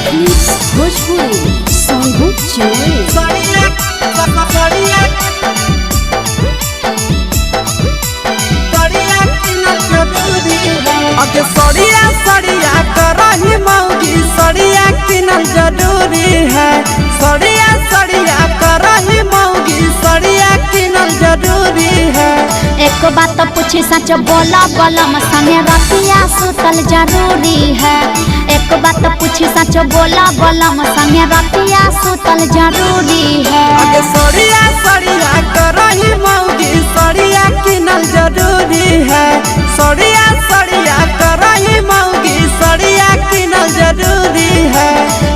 भोजपुरी संगीत अगे सड़िया सड़िया करही मौगी सड़िया किनल जरूरी है। सड़िया सड़िया करही मौगी सड़िया किनल जरूरी है। एक बात पूछी सच बोला बलम संगे रतिया सुतल जरूरी है। एक बात पूछी सच बोला बलम संगे रतिया सुतल जरूरी है। अगे सड़िया सड़िया करही मौगी सड़िया किनल जरूरी है। सड़िया सड़िया करही मौगी सड़िया किनल जरूरी है।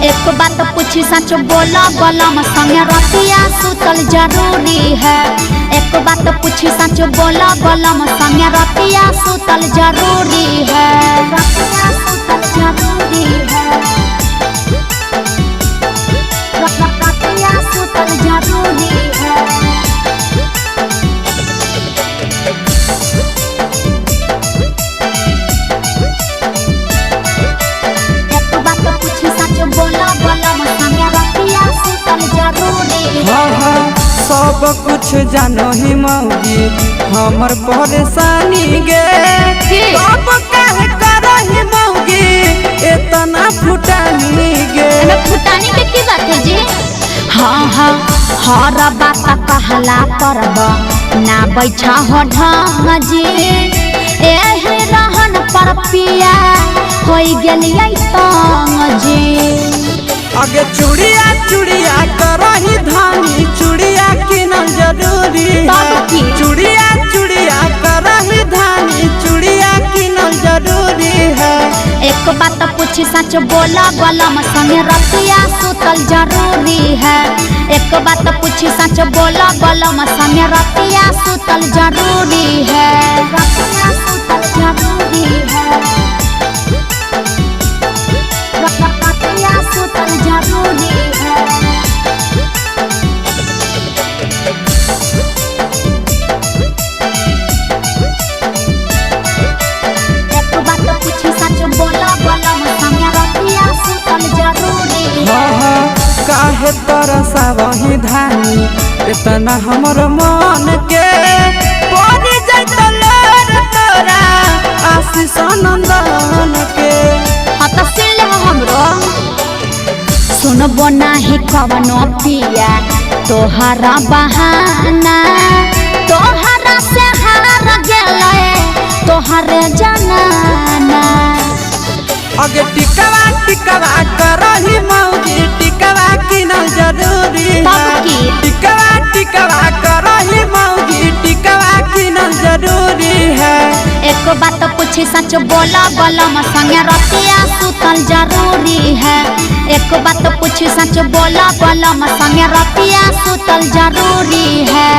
एक बात पूछी सच बोला बलम संगे रतिया सुतल जरूरी है। एक बात पूछी सच बोला बलम संगे रतिया सुतल जरूरी है। रतिया सुतल जरूरी है। रतिया सुतल जरूरी है। एक बात पूछी सच बोला बलम संगे रतिया सुतल जरूरी है। हाँ हाँ सब कुछ जानो ही मौगी हमर परेशानी गे। सब कहे करही मौगी इतना फुटानी गे। फुटानी के की बात है जी? हाँ हाँ हर बात कहला करब ना बैठा हो ढंग जी। एहे रहन पर पिया होई गेलियै तंग जी। अगे चूड़िया चूड़िया करही धानी चूड़िया किनल जरूरी है। चूड़िया चूड़िया करही धानी चूड़िया किनल जरूरी है। एक बात पूछी सच बोला बलम संगे रतिया सुतल जरूरी है। एक बात पूछी सच बोला बलम संगे रतिया सुतल जरूरी है। रतिया सुतल जरूरी है। रतिया सुतल जरूरी है। एक बात पूछी सच बोला बलम संगे रतिया सुतल जरूरी है। हाँ हाँ काहे तरसा वही धानी इतना हमर मन के पड़ी जाइत लोर तोरा आशीष नंदन के। हतसिल हमरो सुनबो नाही कवनो पिया तोहरा बहाना। तोहरा से हार गेलै तोहरे जनाना। अगे टिकवा टिकवा करही मौगी टिकवा किनल जरूरी है। टिकवा टिकवा करही मौगी टिकवा किनल जरूरी है। एक बात पूछी सच बोला बलम संगे रतिया सुतल जरूरी है। एक बात पूछी सच बोला बलम संगे रतिया सुतल जरूरी है।